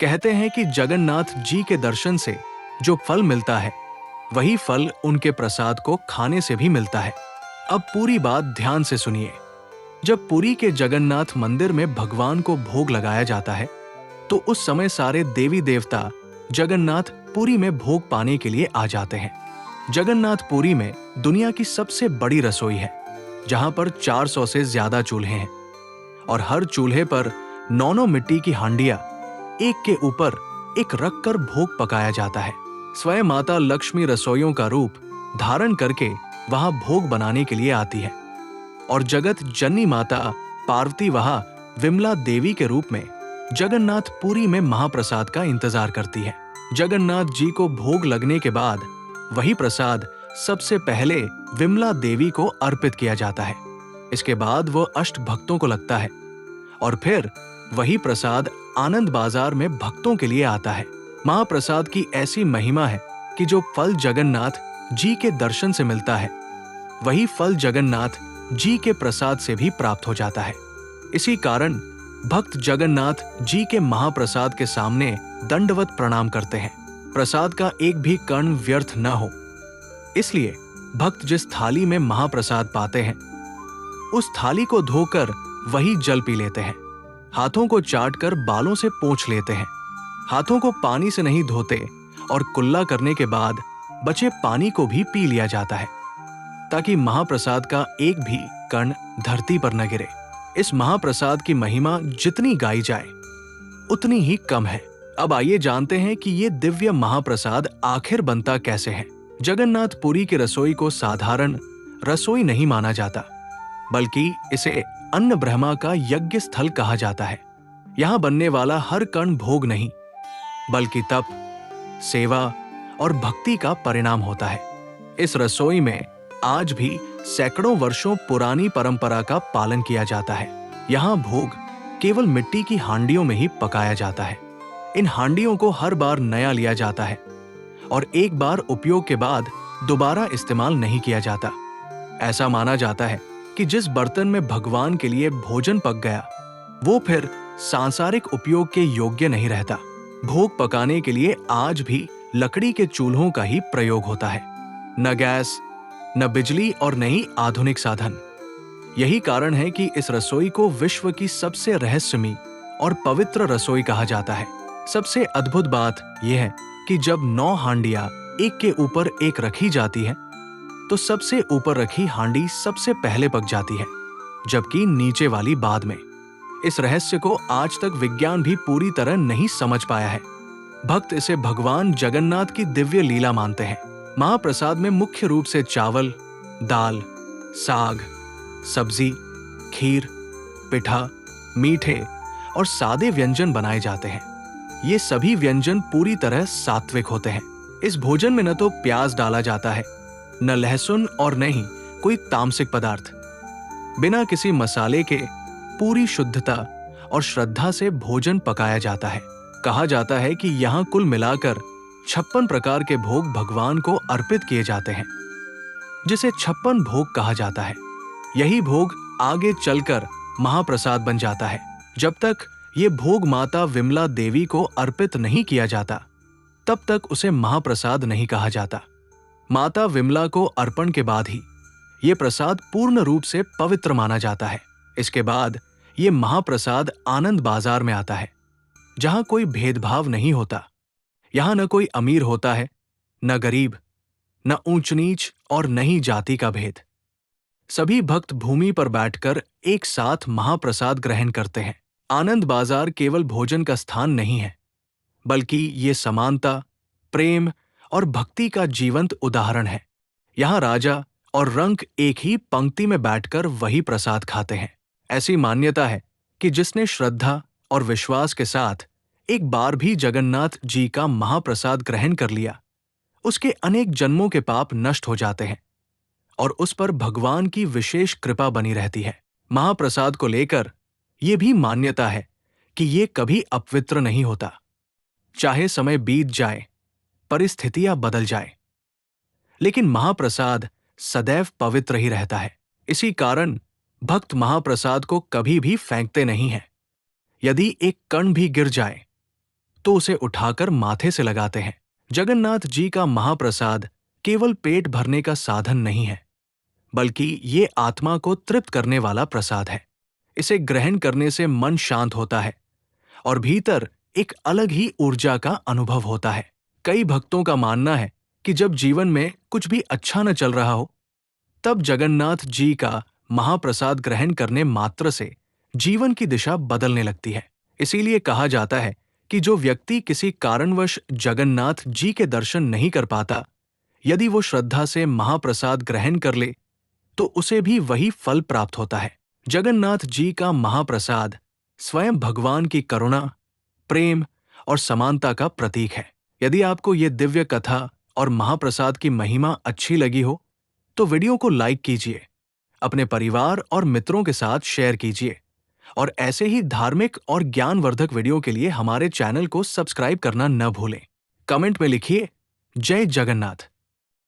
कहते हैं कि जगन्नाथ जी के दर्शन से जो फल मिलता है, वही फल उनके प्रसाद को खाने से भी मिलता है। अब पूरी बात ध्यान से सुनिए। जब पुरी के जगन्नाथ मंदिर में भगवान को भोग लगाया जाता है, तो उस समय सारे देवी देवता जगन्नाथ पुरी में भोग पाने के लिए आ जाते हैं। जगन्नाथ पुरी में दुनिया की सबसे बड़ी रसोई है, जहां पर 400 से ज्यादा चूल्हे हैं और हर चूल्हे पर 9 मिट्टी की हांडियां एक के ऊपर एक रखकर भोग पकाया जाता है। स्वयं माता लक्ष्मी रसोइयों का रूप धारण करके वहां भोग बनाने के लिए आती है और जगत जननी माता पार्वती वहां विमला देवी के रूप में जगन्नाथ पुरी में महाप्रसाद का इंतजार करती है। जगन्नाथ जी को भोग लगने के बाद वही प्रसाद सबसे पहले विमला देवी को अर्पित किया जाता है। इसके बाद वो अष्ट भक्तों को लगता है और फिर वही प्रसाद आनंद बाजार में भक्तों के लिए आता है। महाप्रसाद की ऐसी महिमा है कि जो फल जगन्नाथ जी के दर्शन से मिलता है, वही फल जगन्नाथ जी के प्रसाद से भी प्राप्त हो जाता है। इसी कारण भक्त जगन्नाथ जी के महाप्रसाद के सामने दंडवत प्रणाम करते हैं। प्रसाद का एक भी कण व्यर्थ न हो, इसलिए भक्त जिस थाली में महाप्रसाद पाते हैं, उस थाली को धोकर वही जल पी लेते हैं। हाथों को चाटकर बालों से पोंछ लेते हैं। हाथों को पानी से नहीं धोते और कुल्ला करने के बाद बचे पानी को भी पी लिया जाता है, ताकि महाप्रसाद का एक भी कण धरती पर न गिरे। इस महाप्रसाद की महिमा जितनी गाई जाए उतनी ही कम है। अब आइए जानते हैं कि ये दिव्य महाप्रसाद आखिर बनता कैसे है। जगन्नाथ पुरी की रसोई को साधारण रसोई नहीं माना जाता, बल्कि इसे अन्न ब्रह्मा का यज्ञ स्थल कहा जाता है। यहाँ बनने वाला हर कण भोग नहीं, बल्कि तप, सेवा और भक्ति का परिणाम होता है। इस रसोई में आज भी सैकड़ों वर्षों पुरानी परंपरा का पालन किया जाता है। यहाँ भोग केवल मिट्टी की हांडियों में ही पकाया जाता है। इन हांडियों को हर बार नया लिया जाता है और एक बार उपयोग के बाद दोबारा इस्तेमाल नहीं किया जाता। ऐसा माना जाता है कि जिस बर्तन में भगवान के लिए भोजन पक गया, वो फिर सांसारिक उपयोग के योग्य नहीं रहता। भोग पकाने के लिए आज भी लकड़ी के चूल्हों का ही प्रयोग होता है, न गैस, न बिजली और न ही आधुनिक साधन। यही कारण है कि इस रसोई को विश्व की सबसे रहस्यमयी और पवित्र रसोई कहा जाता है। सबसे अद्भुत बात यह है कि जब 9 हांडियां एक के ऊपर एक रखी जाती हैं, तो सबसे ऊपर रखी हांडी सबसे पहले पक जाती है, जबकि नीचे वाली बाद में। इस रहस्य को आज तक विज्ञान भी पूरी तरह नहीं समझ पाया है। भक्त इसे भगवान जगन्नाथ की दिव्य लीला मानते हैं। महाप्रसाद में मुख्य रूप से चावल, दाल, साग, सब्जी, खीर, पिठा, मीठे और सादे व्यंजन बनाए जाते हैं। ये सभी व्यंजन पूरी तरह सात्विक होते हैं। इस भोजन में न तो प्याज डाला जाता है, न लहसुन और न ही कोई तामसिक पदार्थ। बिना किसी मसाले के पूरी शुद्धता और श्रद्धा से भोजन पकाया जाता है। कहा जाता है कि यहाँ कुल मिलाकर 56 प्रकार के भोग भगवान को अर्पित किए जाते हैं, जिसे 56 भोग कहा जाता है। यही भोग आगे चलकर महाप्रसाद बन जाता है। जब तक ये भोग माता विमला देवी को अर्पित नहीं किया जाता, तब तक उसे महाप्रसाद नहीं कहा जाता। माता विमला को अर्पण के बाद ही ये प्रसाद पूर्ण रूप से पवित्र माना जाता है। इसके बाद ये महाप्रसाद आनंद बाजार में आता है, जहां कोई भेदभाव नहीं होता। यहां न कोई अमीर होता है, न गरीब, न ऊंच नीच और न ही जाति का भेद। सभी भक्त भूमि पर बैठकर एक साथ महाप्रसाद ग्रहण करते हैं। आनंद बाजार केवल भोजन का स्थान नहीं है, बल्कि ये समानता, प्रेम और भक्ति का जीवंत उदाहरण है। यहाँ राजा और रंक एक ही पंक्ति में बैठकर वही प्रसाद खाते हैं। ऐसी मान्यता है कि जिसने श्रद्धा और विश्वास के साथ एक बार भी जगन्नाथ जी का महाप्रसाद ग्रहण कर लिया, उसके अनेक जन्मों के पाप नष्ट हो जाते हैं और उस पर भगवान की विशेष कृपा बनी रहती है। महाप्रसाद को लेकर यह भी मान्यता है कि ये कभी अपवित्र नहीं होता। चाहे समय बीत जाए, परिस्थितियां बदल जाए, लेकिन महाप्रसाद सदैव पवित्र ही रहता है। इसी कारण भक्त महाप्रसाद को कभी भी फेंकते नहीं हैं। यदि एक कण भी गिर जाए तो उसे उठाकर माथे से लगाते हैं। जगन्नाथ जी का महाप्रसाद केवल पेट भरने का साधन नहीं है, बल्कि ये आत्मा को तृप्त करने वाला प्रसाद है। इसे ग्रहण करने से मन शांत होता है और भीतर एक अलग ही ऊर्जा का अनुभव होता है। कई भक्तों का मानना है कि जब जीवन में कुछ भी अच्छा न चल रहा हो, तब जगन्नाथ जी का महाप्रसाद ग्रहण करने मात्र से जीवन की दिशा बदलने लगती है। इसीलिए कहा जाता है कि जो व्यक्ति किसी कारणवश जगन्नाथ जी के दर्शन नहीं कर पाता, यदि वो श्रद्धा से महाप्रसाद ग्रहण कर ले, तो उसे भी वही फल प्राप्त होता है। जगन्नाथ जी का महाप्रसाद स्वयं भगवान की करुणा, प्रेम और समानता का प्रतीक है। यदि आपको ये दिव्य कथा और महाप्रसाद की महिमा अच्छी लगी हो, तो वीडियो को लाइक कीजिए, अपने परिवार और मित्रों के साथ शेयर कीजिए और ऐसे ही धार्मिक और ज्ञानवर्धक वीडियो के लिए हमारे चैनल को सब्सक्राइब करना न भूलें। कमेंट में लिखिए जय जगन्नाथ।